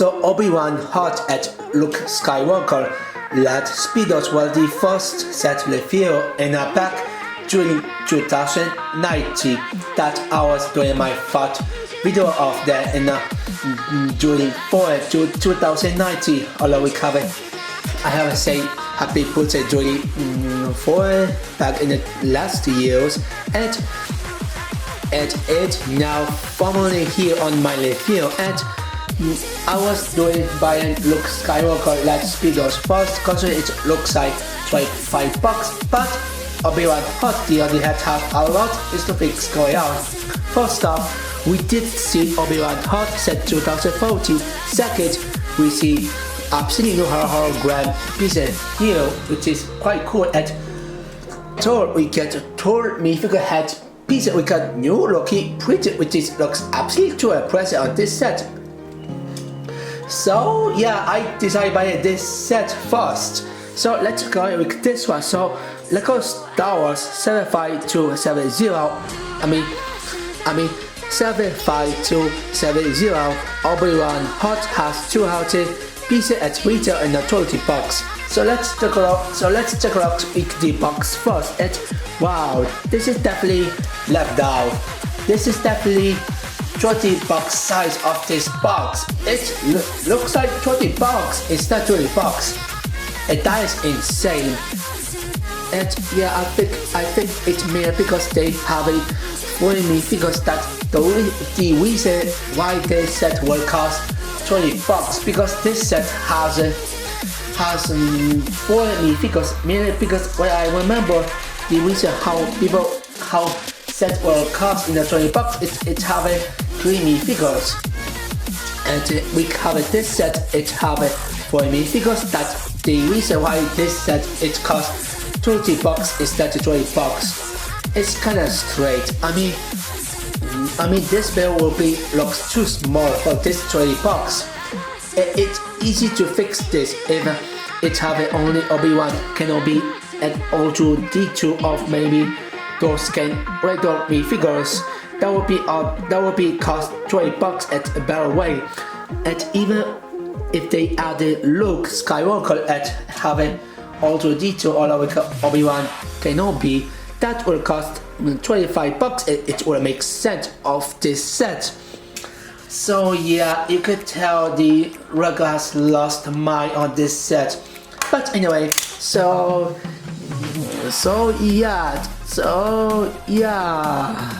So Obi-Wan hot at Luke Skywalker led Speedos was the first set reveal in a pack during 2019 that I was doing my first video of that in during 2019. Although we covered, I have say happy birthday during 4 back in the last years, and it now formally here on my review, and I was doing buying Luke Skywalker led Speedos first because it looks like $25, but Obi-Wan hot the only had half a lot is the things going on. First off, we did see Obi-Wan hot set 2014. Second, we see absolutely new hologram pieces here, which is quite cool. And third, we get third minifigure head piece. We got new looking printed, which is looks absolutely too impressive on this set. So yeah, I decided by this set first. So let's go with this one. So let's go Star Wars 75270. I mean 75270. Obi-Wan hot has 200 pieces at retail in the 20 box. So let's check it out. With the box first. And wow, this is definitely left out. This is definitely 20 box size of this box. It looks like 20 box. It's not 20 box. And that is insane. And yeah, I think it's mere because they have a foreign minifigures that the reason why this set will cost $20 because this set has foreign minifigures. Mainly because when I remember the reason how set will cost in the $20, it have a 3 minifigures, and we have this set. It have a 4 minifigures. That the reason why this set it costs $20 instead of $20. It's kind of straight. I mean this bill will be looks too small for this $20. It's easy to fix this if it have only Obi-Wan Kenobi and R2-D2 of maybe those can regular minifigures. That would be cost $20 at a better way. And even if they added Luke Skywalker at having R2-D2 or Obi-Wan Kenobi, that will cost $25. It will make sense of this set. So yeah, you could tell the regulars lost mind on this set. But anyway, so yeah.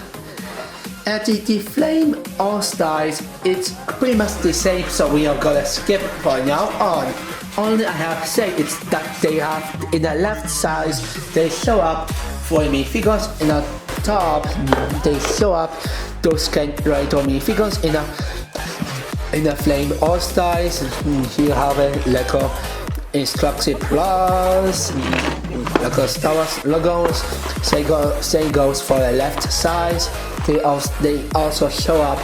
At the Flame All Stars, it's pretty much the same, so we are gonna skip for now on. Only I have to say it's that they have in the left side they show up for minifigures, in the top they show up those kind of minifigures in the Flame All Stars. Here have a Lego Instruction Plus, Lego Star Wars logos. Same goes for the left side. They also show up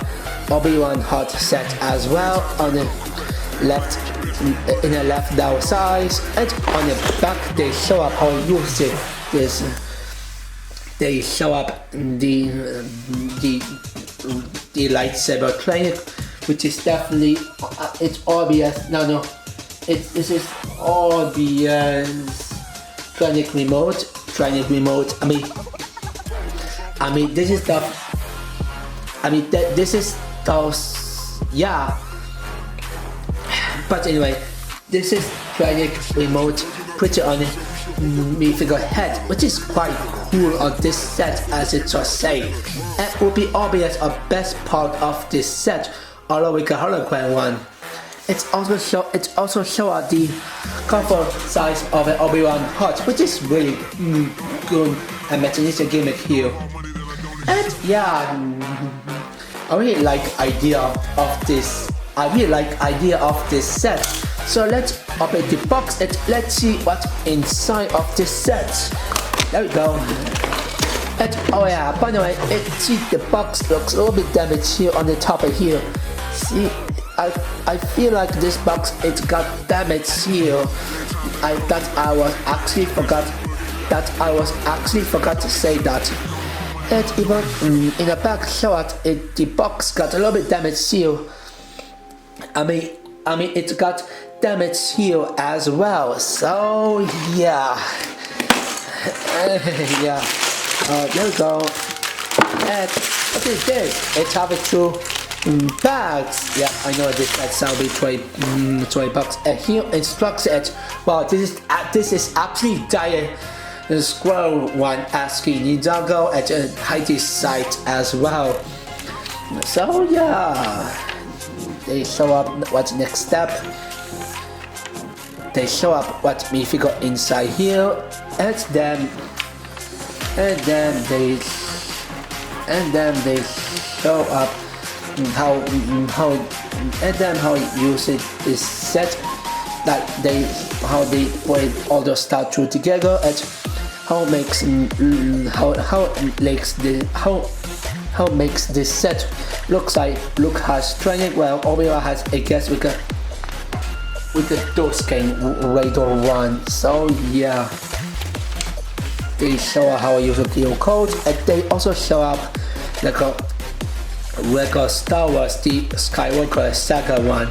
Obi-Wan hot set as well on the left, in the left down side, and on the back they show up how you see this. They show up the lightsaber clinic, which is definitely it's obvious. No, this is obvious. Clinic remote. I mean this is the. This is those, yeah. But anyway, this is Clinic remote put on minifigure head, which is quite cool on this set, as it was saying. It will be obvious a best part of this set, although we can hologram one. It's also show at the cover size of an Obi-Wan hot, which is really good and imagination gimmick here. And yeah, I really like idea of this. Set. So let's open the box and let's see what's inside of this set. There we go. And oh yeah, by the way, the box looks a little bit damaged here on the top of here. See, I feel like this box it got damaged here. I was actually forgot to say that. And even in the back shot, the box got a little bit damaged here. I it got damaged here as well. So yeah, yeah. There we go. And what is this? It's have two bags. Yeah, I know this. That sound be $20. And here instructs it. Wow, this is absolutely dire. The squirrel one asking Ninjago at Heidi's site as well. So yeah, they show up what's next step. They show up what minifigure inside here, and then they show up how use it is set, that how they put all the stuff together, and how makes this set looks like Luke has training. Well, Obi-Wan has, I guess, with the Dosuke Radar one. So yeah, they show up how I use the deal code, and they also show up like a regular Star Wars the Skywalker Saga one,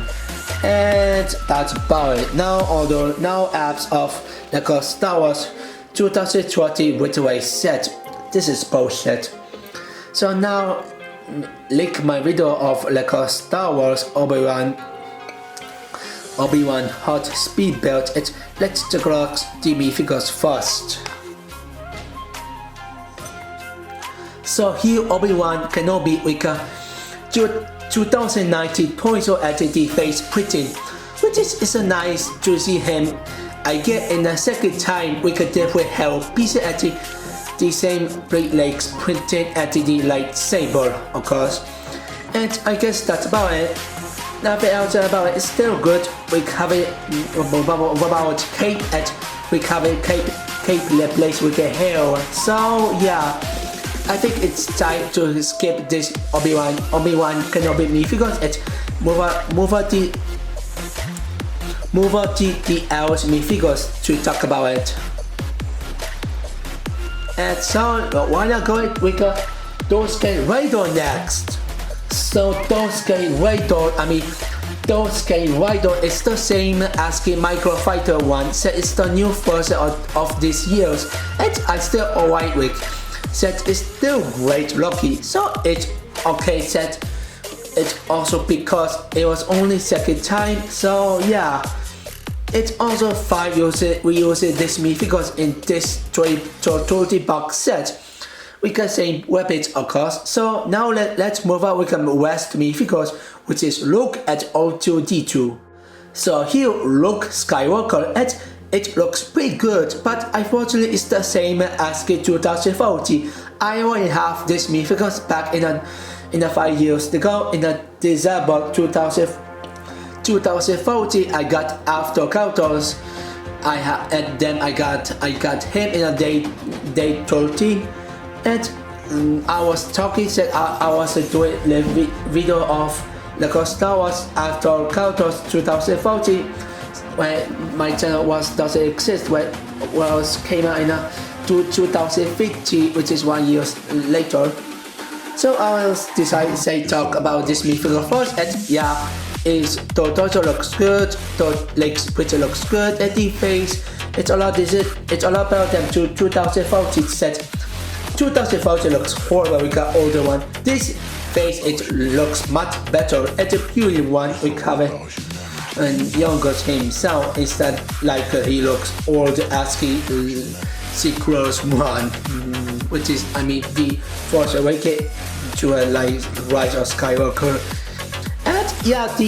and that's about it. Now apps of like a Star Wars 2020 Gateway set. This is bullshit. So now link my video of like a Star Wars Obi-Wan hot speed build. Let's check out the minifigures first. So here Obi-Wan Kenobi with a 2019 Pixel LCD face printing, which is a nice to see him. I get in the second time we could definitely have piece at the same Great Lakes printed LCD lightsaber, of course. And I guess that's about it. Nothing else about it. It's still good. We have it about cape, and we have a cape replaced with a hair. So yeah, I think it's time to skip this Obi-Wan Kenobi minifigures and move on the else minifigures to talk about it. And so why not go with Dosuke Radar next? So Dosuke Radar is the same as the Microfighter one, so it's the new version of this year's, and I still alright with. Set is still great lucky, so it's okay set. It's also because it was only second time, so yeah. It's also 5 uses this minifigures in this 30 box set. We can say weapons of course. So now let's move on with the West minifigures, which is Luke at R2-D2. So here Luke Skywalker, and it looks pretty good, but unfortunately it's the same as the 2040. I already have this minifigures back in the 5 years ago in the December 2040. I got after Counters. And then I got him in a day 30, and I was talking, said I was doing the video of the Star Wars after Counters 2040 when my channel doesn't exist, when it came out in 2050, which is 1 year later. So I was decided to talk about this minifigure first, and yeah, the torso looks good, the legs pretty looks good, and the face, it's all about them to 2040 set. 2040 looks horrible, we got older one. This face, it looks much better, and the pure one we cover and younger himself instead like he looks old as he sequels one, which is the Force Awakens to a Rise of Skywalker. And yeah, at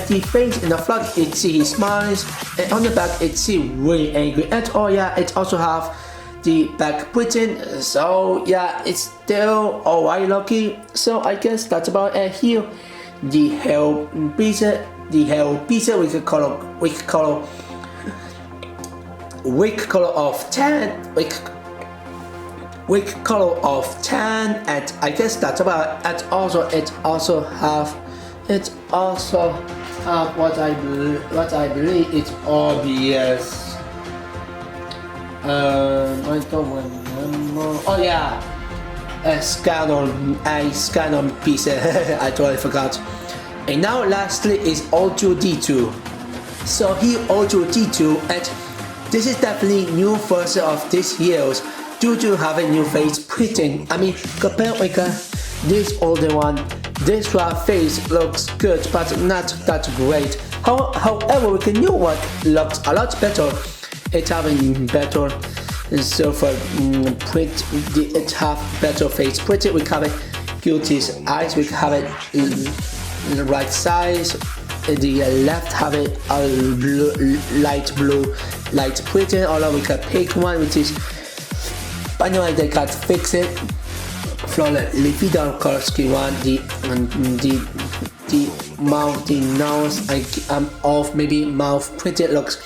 the face in the front it see he smiles, and on the back it see really angry, and oh yeah, it also have the back printing. So yeah, it's still alright lucky. So I guess that's about it here. The hell pizza we could color of 10, weak color of 10, and I guess that's about it. And also it also have what I believe it's obvious. I don't remember. Oh yeah, a scanner piece. I totally forgot. And now lastly is R2-D2. So here R2-D2, and this is definitely new version of this year's due to having new face printing. I mean, compared with this older one, this face looks good but not that great. However, with the new one looks a lot better. It's having better surface print. It have better face printing. We have it Guilty's eyes. We have it the right size. The left have it light blue light printing. Although we got pink one, which is anyway they got fix it. From the Lifido Korsky one, the mouth, the nose, of maybe mouth printed looks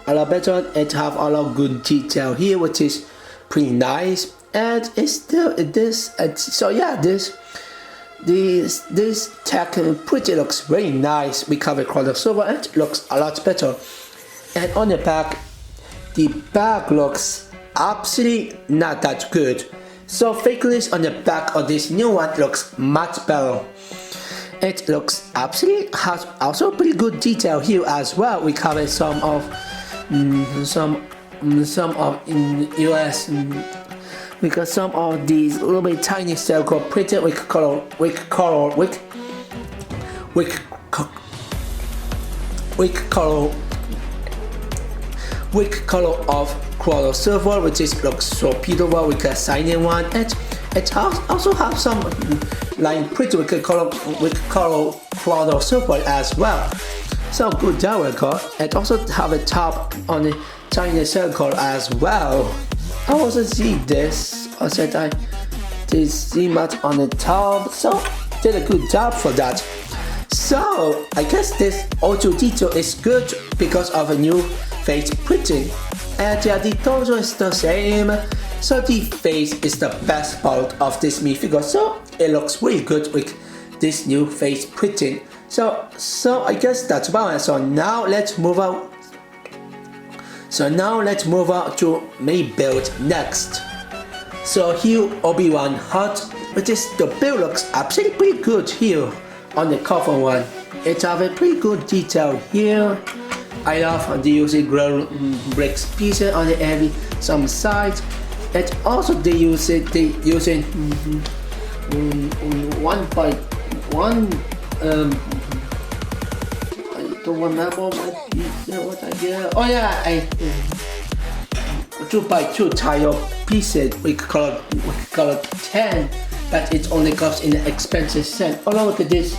a lot better. It have a lot of good detail here, which is pretty nice, and it's still this. So yeah, this tech pretty looks very nice. We cover crossover and it looks a lot better. And on the back looks absolutely not that good. So fakeness on the back of this new one looks much better. It looks absolutely has also pretty good detail here as well. We cover some of in US. We got some of these little bit tiny circle printed with color of crossover, which is looks so beautiful. We can sign in one, and it also have some line print with color crossover as well. So good job, record. It also have a top on the tiny circle as well. I also see this. I said I did see much on the top, so did a good job for that. So I guess this R2-D2 is good because of a new face printing, and yeah, the torso is the same. So the face is the best part of this minifigure. So it looks really good with this new face printing. So I guess that's about it. So now let's move on. To main build next. So here Obi-Wan Hutt, which is the build looks absolutely pretty good here on the cover one. It have a pretty good detail here. I love the using ground bricks pieces on the every some sides. And also they using one by one. I don't remember what I did. Oh yeah, I 2x2 tile pieces. We call it 10, but it only comes in the expensive set. Oh look at this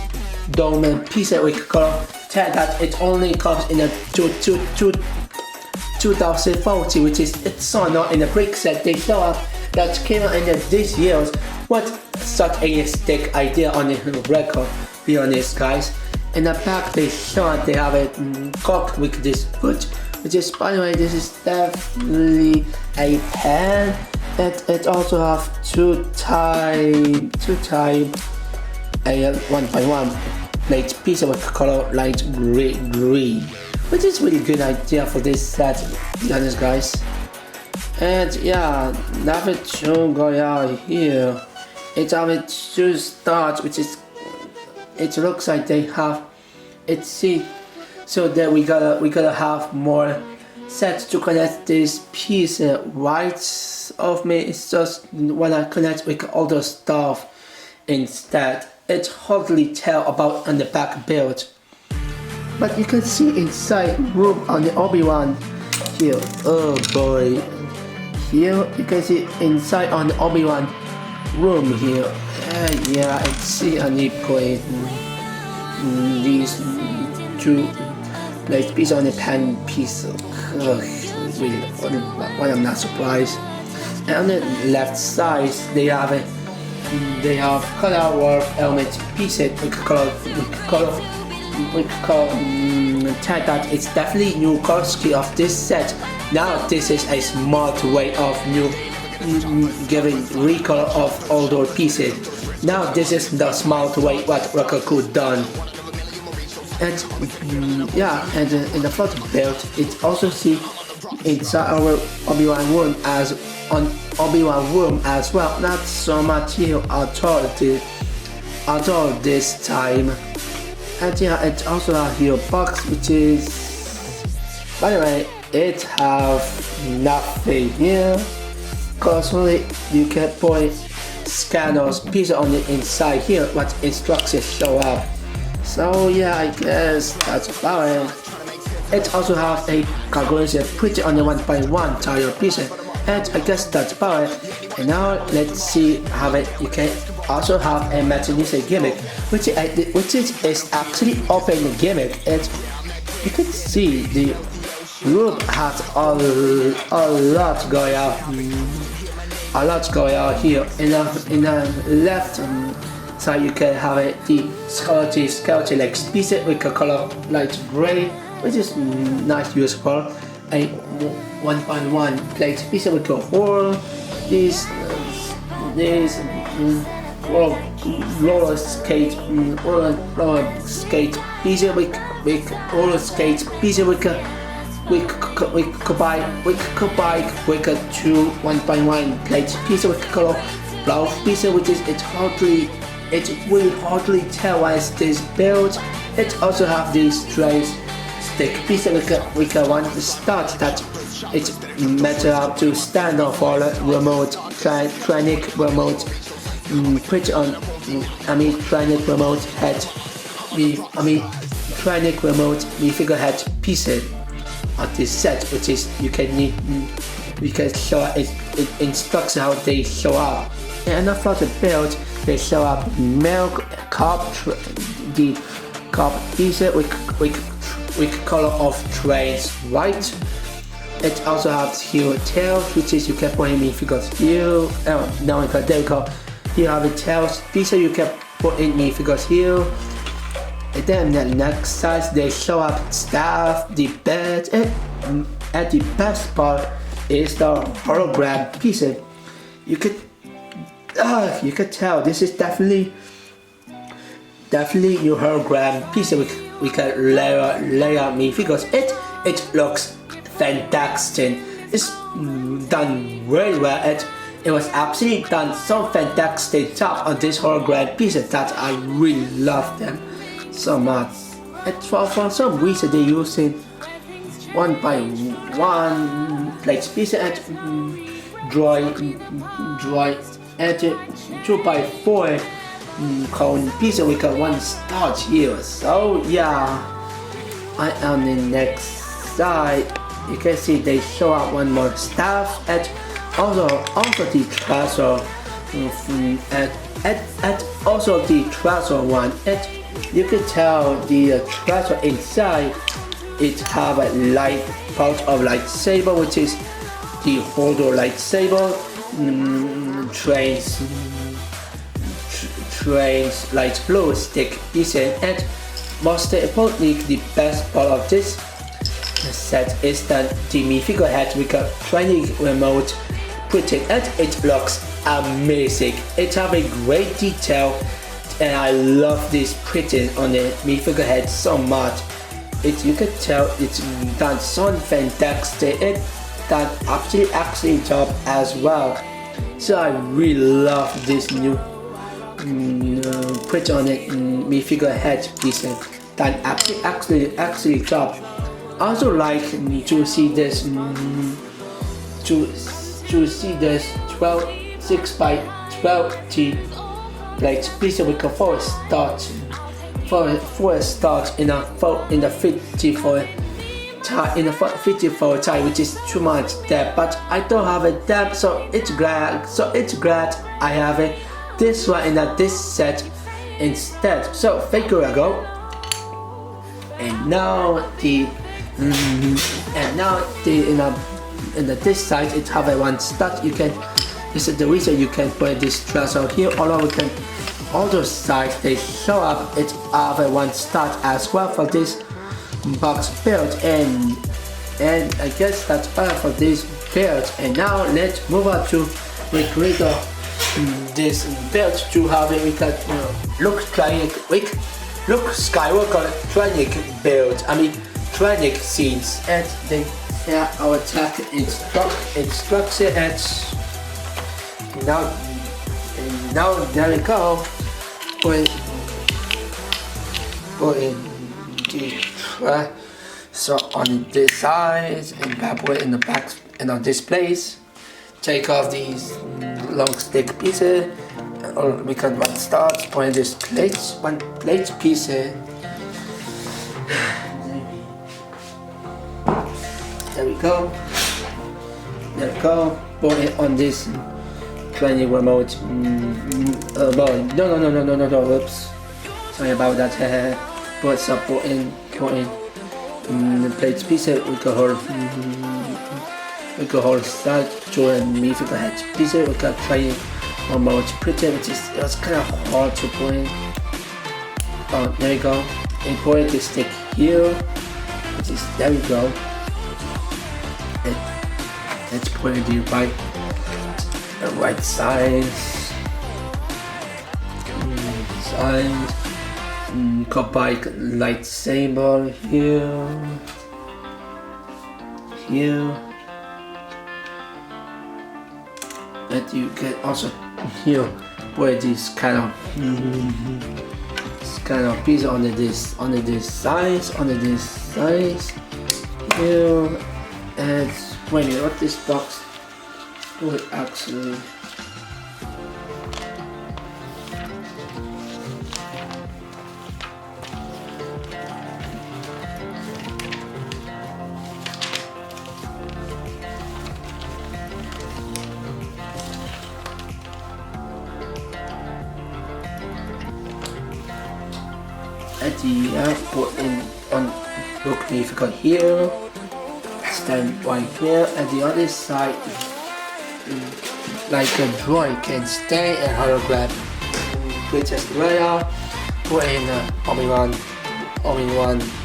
dome piece. We call it 10, that it only comes in a 2040, which is it's so not in the brick set. They show up that came out in this year's. What such a stick idea on the record. Be honest, guys. In the back they show they have it cocked with this foot, which is, by the way, this is definitely a pen. It also have two type a 1x1 plate piece of color light green, which is really good idea for this set, to be honest, guys. And yeah, Navigation Goya here. It's have two stars, which is, it looks like they have it see, so that we gotta have more sets to connect this piece. Right of me, it's just when I connect with all the stuff instead. It's hardly tell about on the back build, but you can see inside room on the Obi-Wan here. Oh boy, here you can see inside on the Obi-Wan room here. Yeah, I see a need plate. These two like piece on the pen piece. Really, what I'm not surprised. And on the left side they have color work element pieces. We call tag that it's definitely new color scheme of this set. Now this is a smart way of new giving recolor of older pieces. Now this is the smart way what Rocker could done. And yeah, and in the front build, it also see inside our Obi-Wan room as on Obi-Wan room as well. Not so much here at all this time. And yeah, it also has here box, which is, by the way, it have nothing here. Cause only you can put scanners piece on the inside here, what instructions show up. So yeah, I guess that's about it. It also has a calculation printed on the 1x1 tile piece, and I guess that's about it. And now let's see how you can also have a Matsunisei gimmick, which is actually open gimmick. And you can see the group has a lot going on here. In the left side you can have the skeleton like piece with a color light gray, which is nice useful. A 1x1 plate piece with a hole. These roller skate piece with roller skate piece with combine with a 2 1x1 plate piece with color blouse piece, which is it's really hardly tell why it's this build. It also have these trays stick piece with a one start that it's metal to stand on for a remote Tronic remote put on Tronic remote head Tronic remote figurehead pieces of this set, which is you can show it instructs how they show up. And for the build, they show up milk cup the cup piece with color of trains white. It also has here tails, which is you can put in figures here. Now there you go. Here have the tails piece you can put in figures here. And then the next side they show up staff, the bed, and the best part is the hologram piece. You could tell this is definitely your hologram piece. We can layer me figures. It looks fantastic. It's done very well. It was absolutely done so fantastic job on this hologram piece that I really love them so much. And for some reason they using 1x1 plate piece and draw and 2x4 cone piece with a 1 start here. So yeah, on the next side you can see they show up one more staff and also the trouser and also the trouser one. And you can tell the trouser inside it have a light part of lightsaber, which is the holder lightsaber, trains light blue stick piece. And most importantly, the best part of this set is that the Mi figurehead with a training remote printed, and it looks amazing. It have a great detail and I love this printing on the Mi figurehead so much. You can tell it's done so fantastic. It done actually job as well. So I really love this new print on it Mi figurehead piece. That actually job. I also like to see this to see this 6x12 plate piece with a 4 start in the 54 tie, which is too much depth, but I don't have a depth, so it's glad I have it this one in this set instead. So thank you, go. And now this side it have a 1 start. This is the reason you can put this trouser here, although we can all those sides they show up. It have a 1 start as well for this box build, and I guess that's all for this build. And now let's move on to recreate this build to have it with a Luke Skywalker Tronic build. Tronic scenes, and then our attack instruction, and now there we go. put in the tray. So on this side and put it in the back and on this place. Take off these long stick pieces, or we can start putting this one plate piece. There we go. There we go. Put it on this tiny remote. No. Oops. Sorry about that. Put in the plate piece. We can hold start join me figure head piece. We can try remote printer, which is it's kind of hard to put in. Oh, there we go. Import the stick here, which is there we go. And let's put it the right size. Copy lightsaber here. And you can also here put this kind of piece on this size here. And when you look this box, would actually at the put in on look difficult here, stand right here. At the other side, like a droid can stay and hologram. We just layer, put in Obi-Wan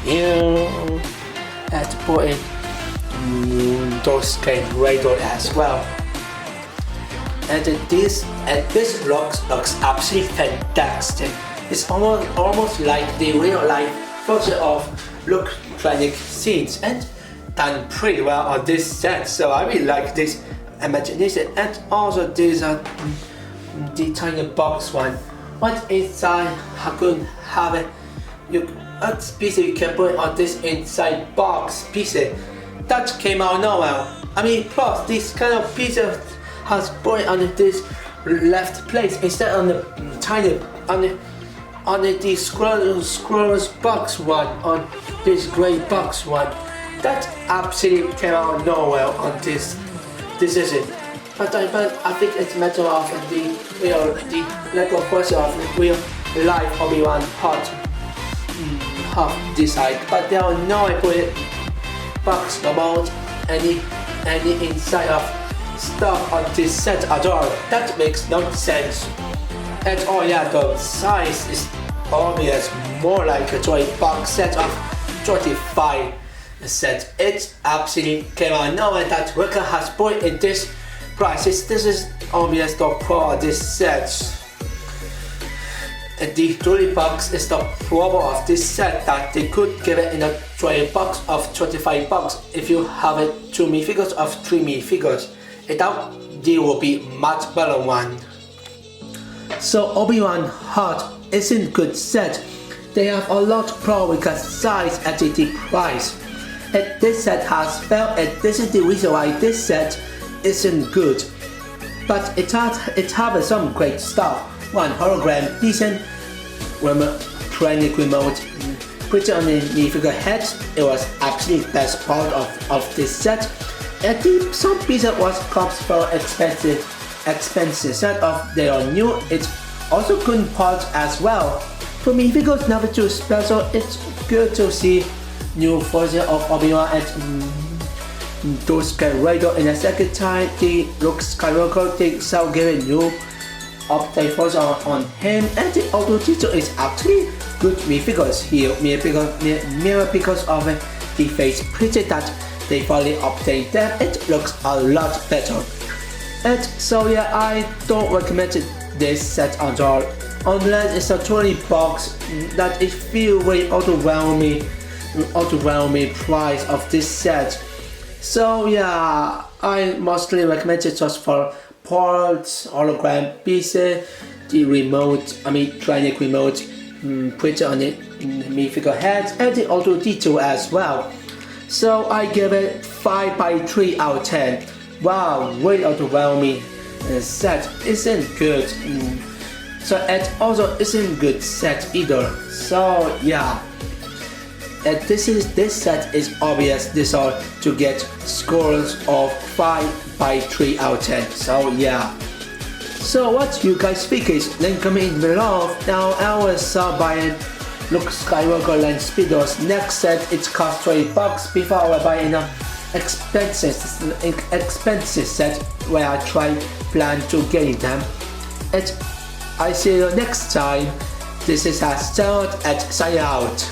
here, and put in those can radar as well. And this looks absolutely fantastic. It's almost like the real life version of Luke training scenes, and done pretty well on this set. So I really like this imagination, and also this the tiny box one. What inside could have it? A piece you can put on this inside box piece that came out nowhere. I mean, plus this kind of piece has put on this left place instead on the tiny on the scroller's box one, on this gray box one. That absolutely came out nowhere on this decision. But I think it's a matter of the Lego version of the real life Obi-Wan half this side. But there are no box about any inside of stuff on this set at all. That makes no sense. And oh yeah, the size is obvious, more like a toy box set of 25 set. It absolutely came out nowhere that Wicker has put in this price. This is obvious the pro this set. And the 30 bucks is the problem of this set, that they could give it in a 20 bucks of 25 bucks if you have it 2 minifigures of 3 minifigures. And that deal will be much better one. So Obi-Wan Heart isn't good set. They have a lot of problem with size at the price. And this set has failed, and this is the reason why this set isn't good. But it has some great stuff. One hologram, decent training remote, put it on the minifigure head. It was absolutely best part of this set. And some pieces was cost for expensive set of they are new. It's also good parts as well. For me, because never too special, it's good to see new version of Obi-Wan and those Skywalker in the second time. The Luke Skywalker, they shall give a new update version on him, and the auto teacher is actually good minifigures here. Mirror because of the face printed that they finally update them. It looks a lot better. And so yeah, I don't recommend this set at all, unless it's a 20 bucks. That it feels very overwhelming price of this set. So yeah, I mostly recommend it just for parts, hologram pieces, the remote, training remote, put on it minifigure head and the R2-D2 as well. So I give it 5 by 3 out of 10. Wow, really overwhelming. The set isn't good. So it also isn't good set either. So yeah. And this set is obvious. This are to get scores of 5 by 3 out of 10. So yeah. So what you guys think is, then comment below. Now I will start buying Luke Skywalker Land Speedos. Next set it costs $20 before I buy an expensive set where I plan to get them. And I see you next time. This is a start at sign out.